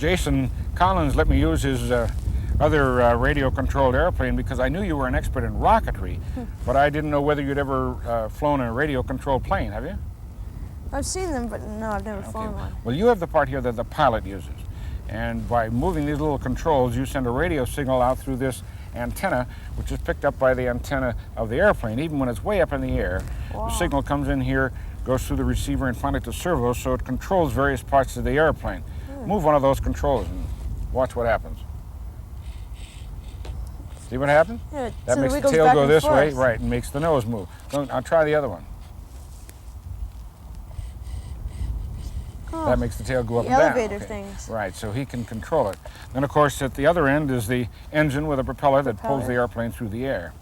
Jason Collins let me use his other radio-controlled airplane because I knew you were an expert in rocketry, but I didn't know whether you'd ever flown a radio-controlled plane. Have you? I've seen them, but no, I've never flown one. Well, you have the part here that the pilot uses. And by moving these little controls, you send a radio signal out through this antenna, which is picked up by the antenna of the airplane. Even when it's way up in the air, the signal comes in here, goes through the receiver and finally to servos, so it controls various parts of the airplane. Move one of those controls and watch what happens. See what happens? Yeah, that so makes it the goes tail back go and this forth. way, right, and makes the nose move. I'll try the other one. That makes the tail go up and down. Elevator things. Right, so he can control it. Then, of course, at the other end is the engine with a propeller that pulls the airplane through the air.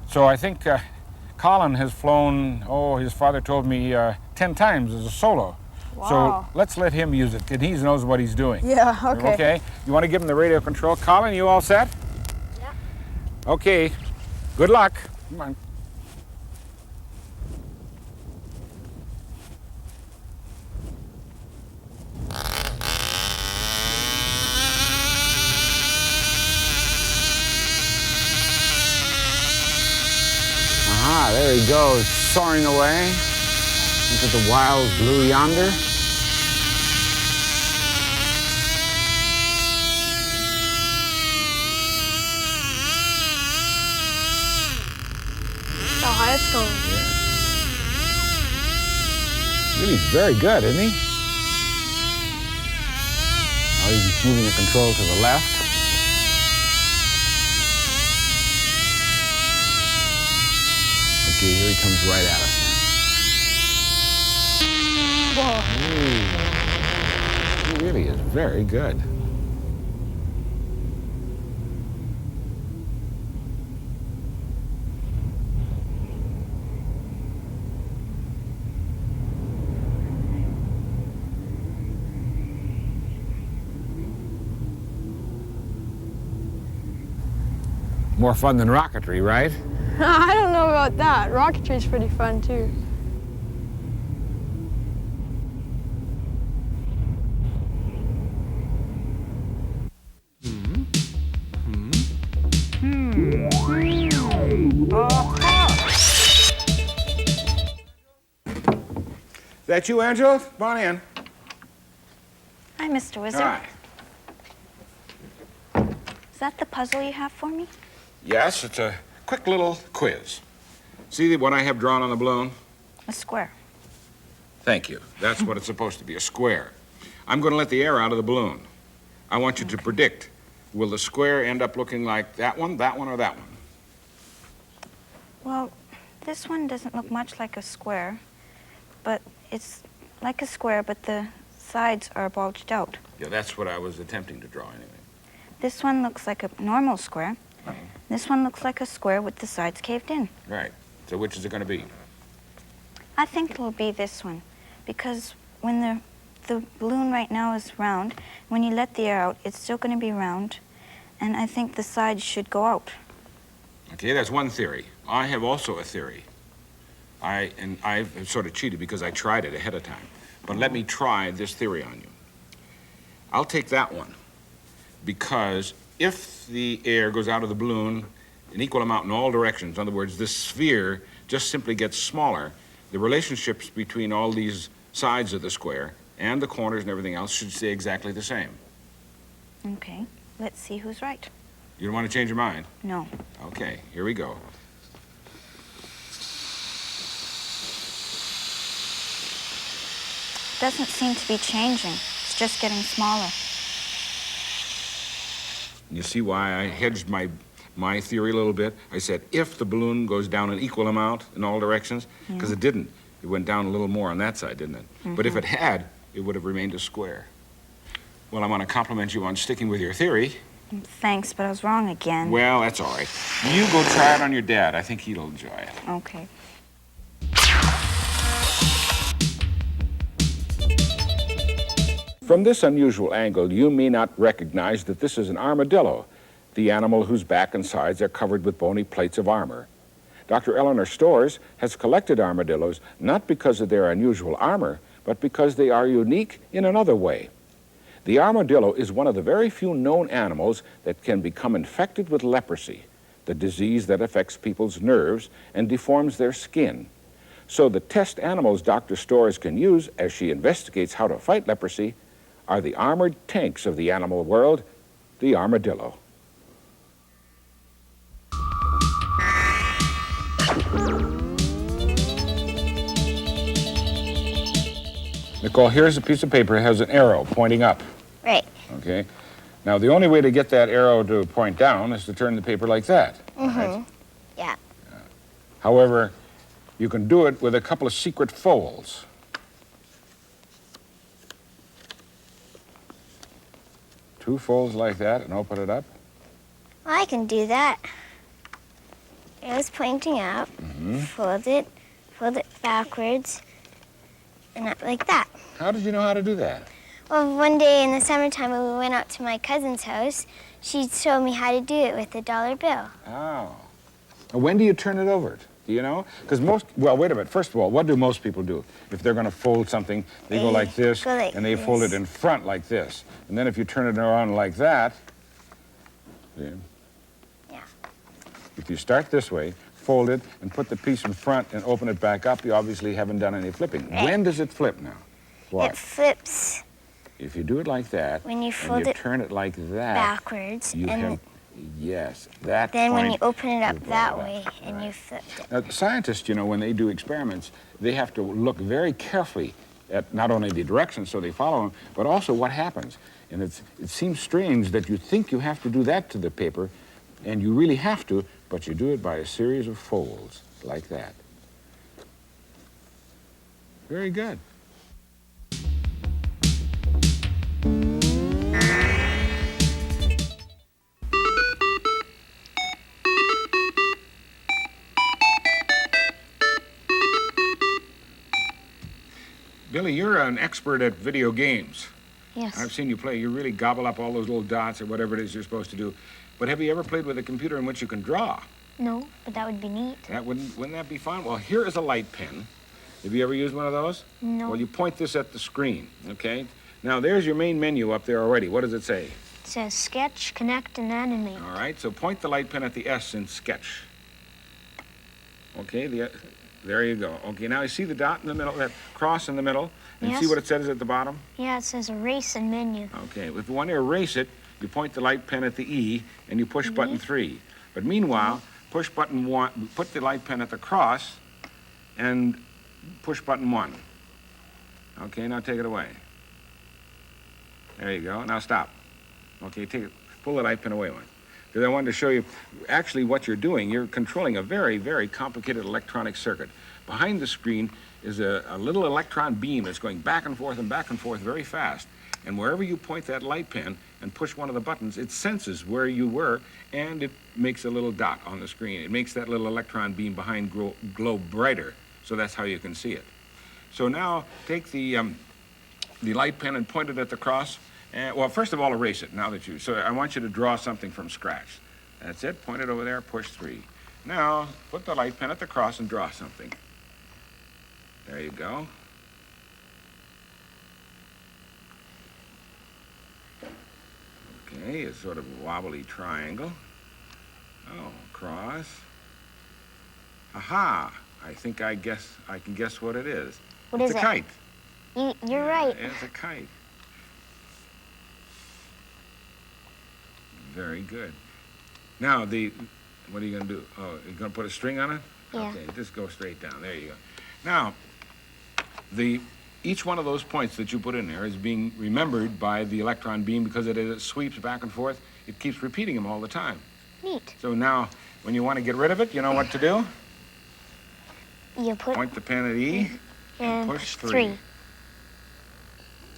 So I think Colin has flown, his father told me 10 times as a solo. Wow. So let's let him use it, and he knows what he's doing. Yeah, okay. Okay? You want to give him the radio control? Colin, you all set? Yeah. Okay. Good luck. Come on. Aha, there he goes, soaring away into the wild blue yonder. How high it's going. Yeah. Really very good, isn't he? Now he's moving the control to the left. Okay, here he comes right at us now. Whoa. He really is very good. More fun than rocketry, right? I don't know about that. Rocketry's pretty fun, too. Is that you, Angela? Come on in. Hi, Mr. Wizard. Hi. Is that the puzzle you have for me? Yes, it's a quick little quiz. See what I have drawn on the balloon? A square. Thank you. That's what it's supposed to be, a square. I'm going to let the air out of the balloon. I want you to predict, will the square end up looking like that one, or that one? Well, this one doesn't look much like a square, but it's like a square, but the sides are bulged out. Yeah, that's what I was attempting to draw anyway. This one looks like a normal square. This one looks like a square with the sides caved in. Right. So which is it going to be? I think it'll be this one, because when the balloon right now is round, when you let the air out, it's still going to be round, and I think the sides should go out. Okay, that's one theory. I have also a theory. I've sort of cheated because I tried it ahead of time. But let me try this theory on you. I'll take that one because if the air goes out of the balloon an equal amount in all directions, in other words, this sphere just simply gets smaller, the relationships between all these sides of the square and the corners and everything else should stay exactly the same. Okay, let's see who's right. You don't want to change your mind? No. Okay, here we go. Doesn't seem to be changing. It's just getting smaller. You see why I hedged my theory a little bit? I said if the balloon goes down an equal amount in all directions, because it didn't. It went down a little more on that side, didn't it? But if it had, it would have remained a square. Well, I want to compliment you on sticking with your theory. Thanks, but I was wrong again. Well, that's all right. You go try it on your dad. I think he'll enjoy it. Okay. From this unusual angle, you may not recognize that this is an armadillo, the animal whose back and sides are covered with bony plates of armor. Dr. Eleanor Storrs has collected armadillos not because of their unusual armor, but because they are unique in another way. The armadillo is one of the very few known animals that can become infected with leprosy, the disease that affects people's nerves and deforms their skin. So the test animals Dr. Storrs can use as she investigates how to fight leprosy are the armored tanks of the animal world, the armadillo. Nicole, here's a piece of paper that has an arrow pointing up. Right. Okay. Now, the only way to get that arrow to point down is to turn the paper like that. Mm-hmm. Right? Yeah. However, you can do it with a couple of secret folds. Two folds like that, and open it up. Well, I can do that. It was pointing up, fold it backwards, and up like that. How did you know how to do that? Well, one day in the summertime when we went out to my cousin's house, she showed me how to do it with a $1 bill. Oh. Now, when do you turn it over? Do you know? Because well, wait a minute. First of all, what do most people do? If they're going to fold something, they go like this, go like and they fold it this. in front like this. And then if you turn it around like that, see? Yeah. If you start this way, fold it, and put the piece in front and open it back up, you obviously haven't done any flipping. Right. When does it flip now? What? It flips If you do it like that, when you and fold you it turn it like that, backwards, you and have, yes, that then when point, you open it up you brought that it up. way and Right. you flipped it. Now, scientists, you know, when they do experiments, they have to look very carefully at not only the directions so they follow them, but also what happens. And it seems strange that you think you have to do that to the paper, and you really have to, but you do it by a series of folds like that. Very good. Billy, you're an expert at video games. Yes. I've seen you play. You really gobble up all those little dots or whatever it is you're supposed to do. But have you ever played with a computer in which you can draw? No, but that would be neat. Wouldn't that be fun? Well, here is a light pen. Have you ever used one of those? No. Well, you point this at the screen, okay? Now, there's your main menu up there already. What does it say? It says sketch, connect, and animate. All right, so point the light pen at the S in sketch. Okay, there you go. Okay, now you see the dot in the middle, that cross in the middle, and see Yes. what it says at the bottom? Yeah, it says erase and menu. Okay, if you want to erase it, you point the light pen at the E and you push button 3. But meanwhile, push button 1, put the light pen at the cross and push button 1. Okay, now take it away. There you go. Now stop. Okay, pull the light pen away one. Because I wanted to show you actually what you're doing. You're controlling a very, very complicated electronic circuit. Behind the screen is a little electron beam that's going back and forth very fast. And wherever you point that light pen and push one of the buttons, it senses where you were, and it makes a little dot on the screen. It makes that little electron beam behind glow brighter, so that's how you can see it. So now take the light pen and point it at the cross. Well, first of all, erase it now that so I want you to draw something from scratch. That's it. Point it over there, push 3. Now, put the light pen at the cross and draw something. There you go. Okay, it's sort of a wobbly triangle. Oh, cross. Aha! I think I can guess what it is. What it's is a it? kite. You're right. It's a kite. Very good. Now, what are you going to do? Oh, you're going to put a string on it? Yeah. Okay, just go straight down. There you go. Now, each one of those points that you put in there is being remembered by the electron beam because as it sweeps back and forth, it keeps repeating them all the time. Neat. So now, when you want to get rid of it, you know what to do? You put Point the pen at E and and push 3.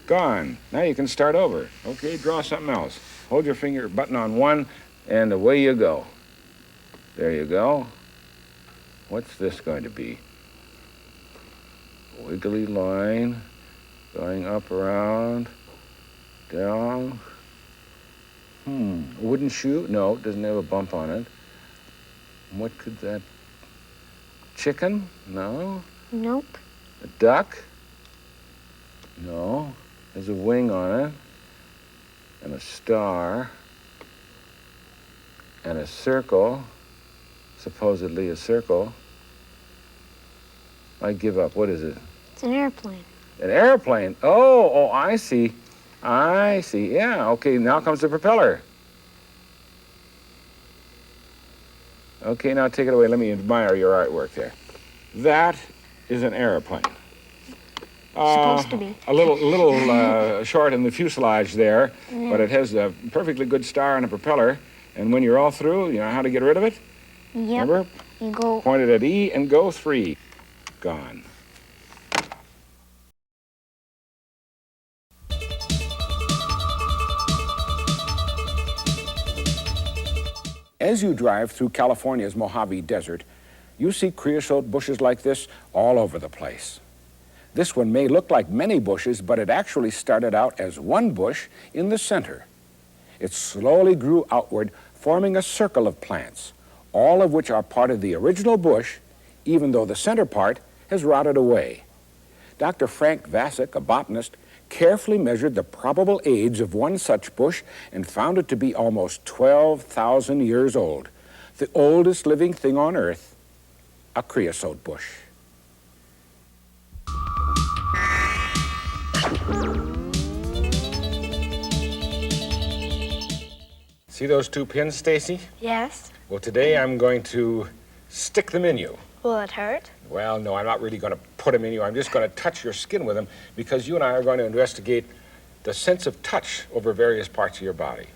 Gone. Now you can start over. Okay, draw something else. Hold your finger button on 1, and away you go. There you go. What's this going to be? Wiggly line going up, around, down. Wooden shoe? No, it doesn't have a bump on it. What could that... Chicken? No. Nope. A duck? No. There's a wing on it. and a star, and a circle, supposedly a circle. I give up. What is it? It's an airplane. An airplane. Oh, I see. I see. Yeah, okay, now comes the propeller. Okay, now take it away. Let me admire your artwork there. That is an airplane. Supposed to be. A little short in the fuselage there, but it has a perfectly good star and a propeller. And when you're all through, you know how to get rid of it? Yep. Remember? You go. Point it at E and go 3. Gone. As you drive through California's Mojave Desert, you see creosote bushes like this all over the place. This one may look like many bushes, but it actually started out as one bush in the center. It slowly grew outward, forming a circle of plants, all of which are part of the original bush, even though the center part has rotted away. Dr. Frank Vasek, a botanist, carefully measured the probable age of one such bush and found it to be almost 12,000 years old, the oldest living thing on Earth, a creosote bush. See those 2 pins, Stacy? Yes. Well, today I'm going to stick them in you. Will it hurt? Well, no, I'm not really going to put them in you. I'm just going to touch your skin with them because you and I are going to investigate the sense of touch over various parts of your body.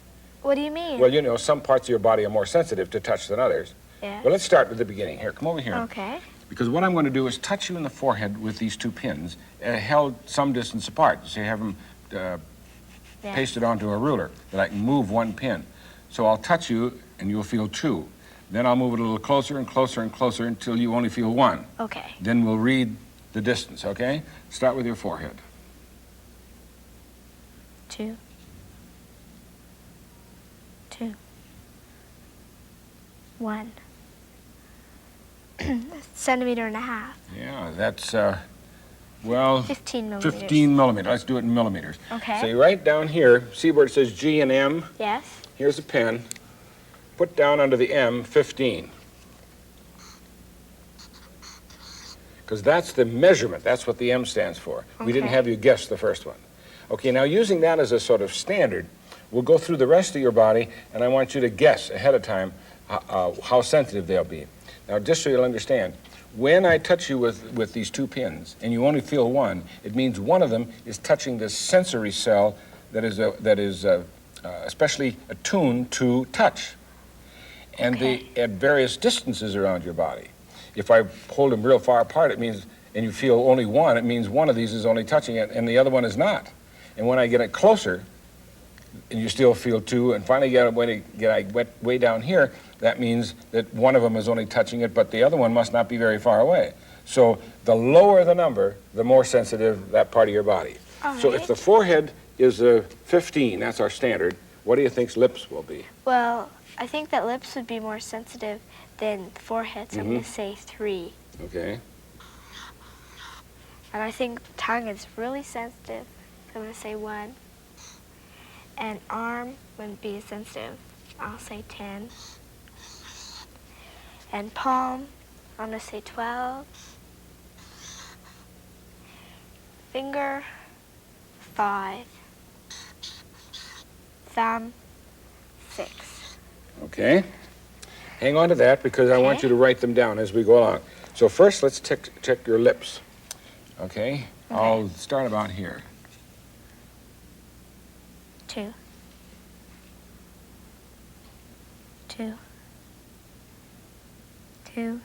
What do you mean? Well, you know, some parts of your body are more sensitive to touch than others. Yeah. Well, let's start with the beginning. Here, come over here. Okay. Because what I'm going to do is touch you in the forehead with these 2 pins, held some distance apart. So you have them pasted onto a ruler that I can move 1 pin. So I'll touch you, and you'll feel 2. Then I'll move it a little closer and closer and closer until you only feel 1. Okay. Then we'll read the distance, okay? Start with your forehead. 2. 2. 1. Centimeter and a half. Yeah, that's, well... 15 millimeters. 15 millimeters. Let's do it in millimeters. Okay. So you write down here, see where it says G and M? Yes. Here's a pen. Put down under the M, 15. Because that's the measurement. That's what the M stands for. We didn't Okay. have you guess the first one. Okay, now using that as a sort of standard, we'll go through the rest of your body, and I want you to guess ahead of time how sensitive they'll be. Now, just so you'll understand, when I touch you with these 2 pins, and you only feel 1, it means one of them is touching this sensory cell that is especially attuned to touch. And Okay. at various distances around your body. If I hold them real far apart, it means, and you feel only 1, it means one of these is only touching it, and the other one is not. And when I get it closer, and you still feel 2, and finally get way down here, that means that one of them is only touching it, but the other one must not be very far away. So the lower the number, the more sensitive that part of your body. All So right. if the forehead is 15, that's our standard, what do you think lips will be? Well, I think that lips would be more sensitive than the forehead, so I'm going to say 3. Okay. And I think tongue is really sensitive, so I'm going to say 1. And arm wouldn't be as sensitive, I'll say 10. And palm, I'm going to say 12. Finger, 5. Thumb, 6. Okay. Hang on to that because I want Okay. you to write them down as we go along. So first, let's check your lips. Okay? I'll start about here. 2. 2. 2.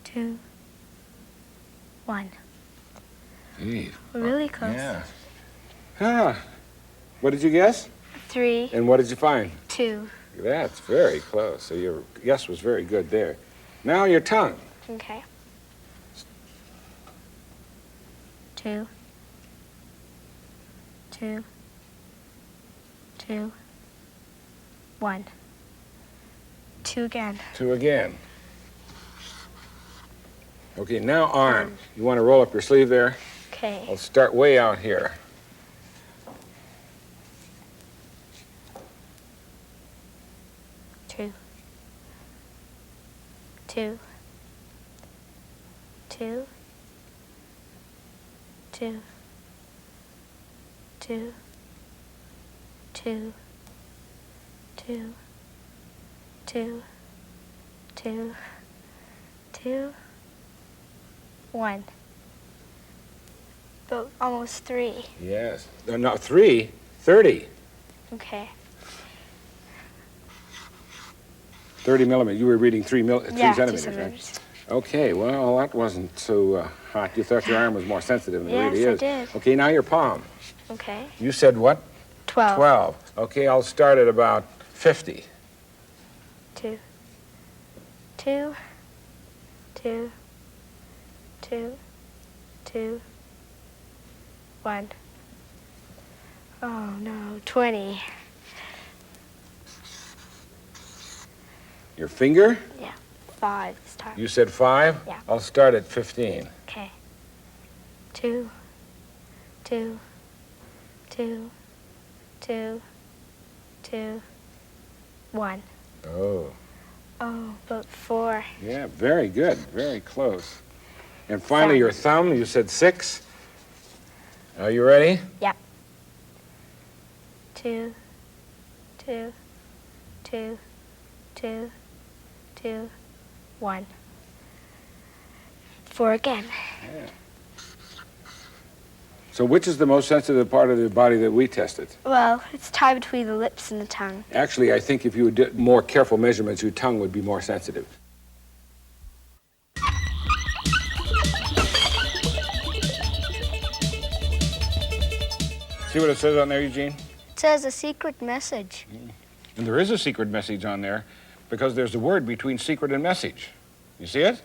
2. 1. Gee. We're really close. Yeah. Huh. What did you guess? 3. And what did you find? 2. That's very close. So your guess was very good there. Now your tongue. Okay. 2. 2. 2. 1. 2 again. 2 again. Okay, now arm. You want to roll up your sleeve there? Okay. I'll start way out here. 2, 2, 2, 2, 2, 2, 2, 2, 2, 1. But almost 3. Yes. No, 3, 30. Okay. 30 millimeters. You were reading 3 Yeah, 2 centimeters, right? centimeters. Okay, well, that wasn't so hot. You thought your arm was more sensitive than it really Yes, is. I did. Okay, now your palm. Okay. You said what? 12. 12. Okay, I'll start at about 50. 2, 2, 2, 2, 2, 1. Oh no, 20. Your finger? Yeah, 5 this time. You said 5? Yeah. I'll start at 15. Okay. 2, 2, 2, 2, 2, 1. Oh. Oh, about 4. Yeah, very good. Very close. And finally, your thumb, you said 6. Are you ready? Yep. 2, 2, 2, 2, 2, 1. 4 again. Yeah. So which is the most sensitive part of the body that we tested? Well, it's tied between the lips and the tongue. Actually, I think if you did more careful measurements, your tongue would be more sensitive. See what it says on there, Eugene? It says a secret message. And there is a secret message on there because there's a word between secret and message. You see it?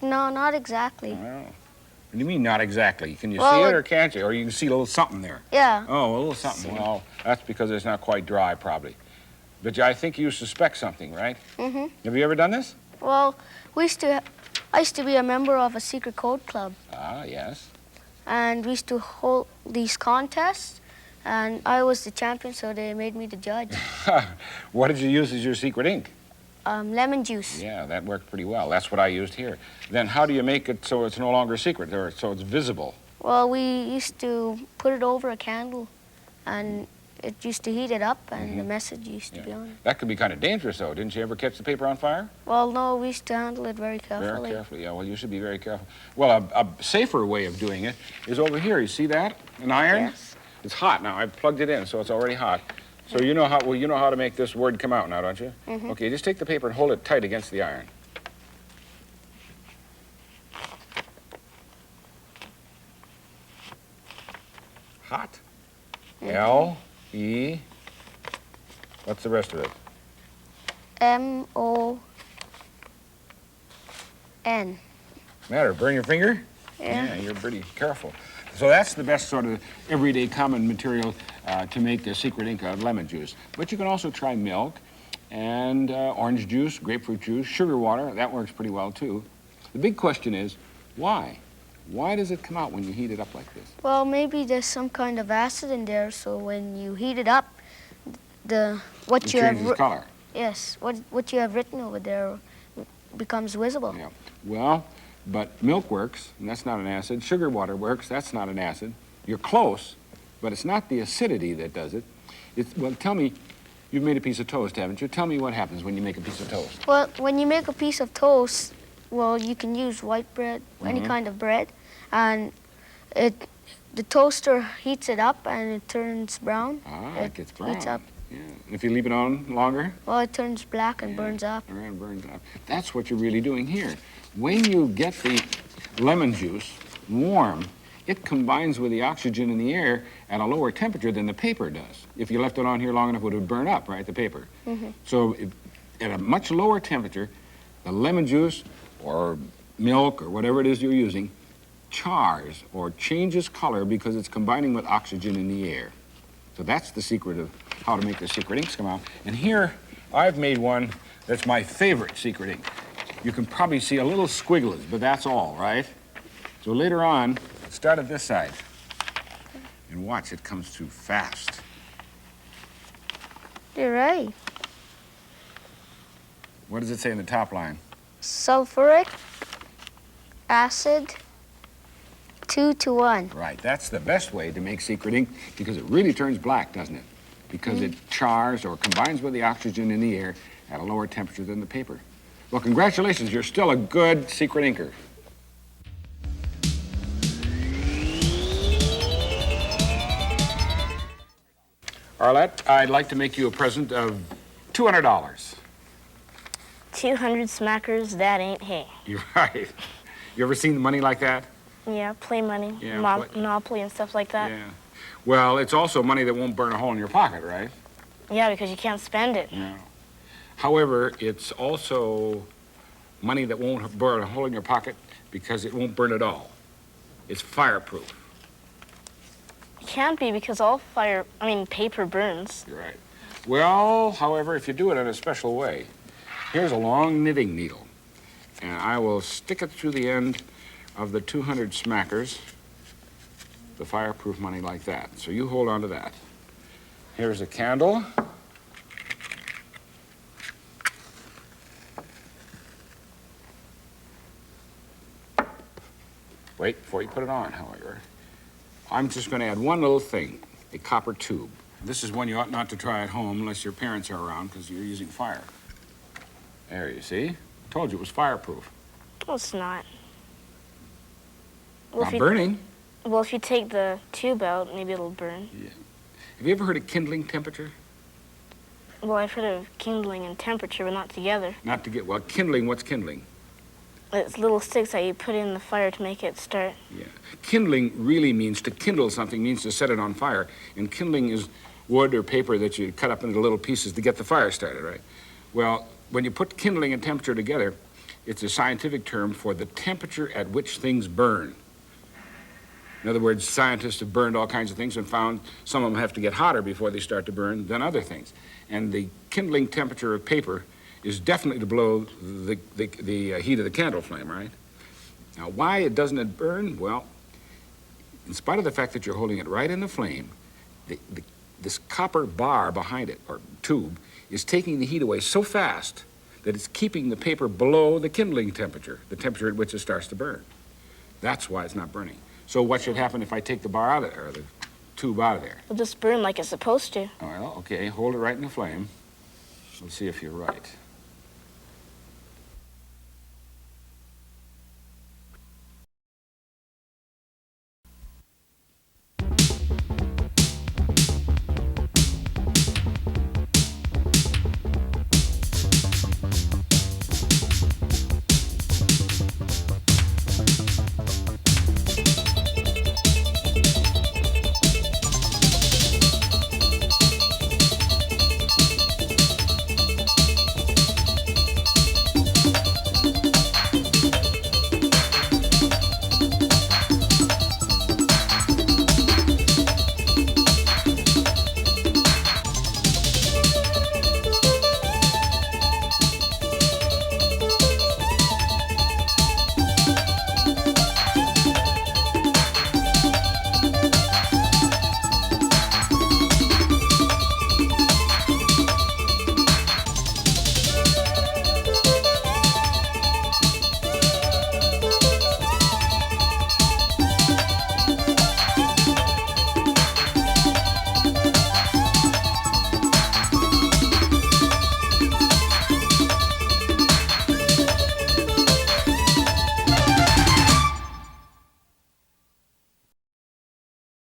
No, not exactly. Well, what do you mean, not exactly? Can you see Well, it or can't you? Or you can see a little something there? Yeah. Oh, a little something. Well, that's because it's not quite dry, probably. But I think you suspect something, right? Mm-hmm. Have you ever done this? Well, I used to be a member of a secret code club, Ah, yes. and we used to hold these contests, and I was the champion, so they made me the judge. What did you use as your secret ink? Lemon juice. Yeah, that worked pretty well. That's what I used here. Then how do you make it so it's no longer secret, or so it's visible? Well, we used to put it over a candle, and it used to heat it up, and the message used to be on it. That could be kind of dangerous, though. Didn't you ever catch the paper on fire? Well, no, we used to handle it very carefully. Very carefully, yeah. Well, you should be very careful. Well, a safer way of doing it is over here. You see that? An iron? Yes. It's hot now. I plugged it in, so it's already hot. So you know how, well, you know how to make this word come out now, don't you? Mm-hmm. Okay, just take the paper and hold it tight against the iron. Hot. L-E. What's the rest of it? M-O-N. Matter, burn your finger? Yeah. You're pretty careful. So that's the best sort of everyday common material to make a secret ink out of lemon juice. But you can also try milk and orange juice, grapefruit juice, sugar water. That works pretty well, too. The big question is, why? Why does it come out when you heat it up like this? Well, maybe there's some kind of acid in there, so when you heat it up, what It you have changes color. yes, what you have written over there becomes visible. Yeah. Well, but milk works, and that's not an acid. Sugar water works, that's not an acid. You're close, but it's not the acidity that does it. Well, tell me, you've made a piece of toast, haven't you? Tell me what happens when you make a piece of toast. Well, when you make a piece of toast, well, you can use white bread, any kind of bread, and the toaster heats it up and it turns brown. Ah, it gets brown. Heats up. Yeah. If you leave it on longer, Well, it turns black and burns up. it burns up. That's what you're really doing here. When you get the lemon juice warm, it combines with the oxygen in the air at a lower temperature than the paper does. If you left it on here long enough, it would burn up, right, the paper. So at a much lower temperature, the lemon juice or milk or whatever it is you're using chars or changes color because it's combining with oxygen in the air. So that's the secret of how to make the secret inks come out. And here, I've made one that's my favorite secret ink. You can probably see a little squigglers, but that's all, right? So later on, start at this side. And watch, it comes through fast. You're right. What does it say in the top line? sulfuric acid 2-to-1. Right, that's the best way to make secret ink because it really turns black, doesn't it? Because it chars or combines with the oxygen in the air at a lower temperature than the paper. Well, congratulations, you're still a good secret inker. Arlette, I'd like to make you a present of $200. 200 smackers, that ain't hay. You're right. You ever seen money like that? Yeah, play money, Yeah, Monopoly and stuff like that. Yeah. Well, it's also money that won't burn a hole in your pocket, right? Yeah, because you can't spend it. Yeah. However, it's also money that won't burn a hole in your pocket because it won't burn at all. It's fireproof. It can't be because paper burns. You're right. Well, however, if you do it in a special way, here's a long knitting needle, and I will stick it through the end of the 200 smackers, the fireproof money like that. So you hold on to that. Here's a candle. Wait, before you put it on, however, I'm just going to add one little thing, a copper tube. This is one you ought not to try at home unless your parents are around because you're using fire. There, you see? I told you it was fireproof. Well, it's not. Not burning. Well, if you take the tube out, maybe it'll burn. Yeah. Have you ever heard of kindling temperature? Well, I've heard of kindling and temperature, but not together. Not to get, well, kindling, what's kindling? It's little sticks that you put in the fire to make it start. Yeah. Kindling really means to kindle something, means to set it on fire. And kindling is wood or paper that you cut up into little pieces to get the fire started, right? Well, when you put kindling and temperature together, it's a scientific term for the temperature at which things burn. In other words, scientists have burned all kinds of things and found some of them have to get hotter before they start to burn than other things. And the kindling temperature of paper is definitely below the heat of the candle flame, right? Now, why doesn't it burn? Well, in spite of the fact that you're holding it right in the flame, this copper bar behind it, or tube, is taking the heat away so fast that it's keeping the paper below the kindling temperature, the temperature at which it starts to burn. That's why it's not burning. So what should happen if I take the bar out of there, or the tube out of there? It'll just burn like it's supposed to. Well, okay, hold it right in the flame. We'll see if you're right.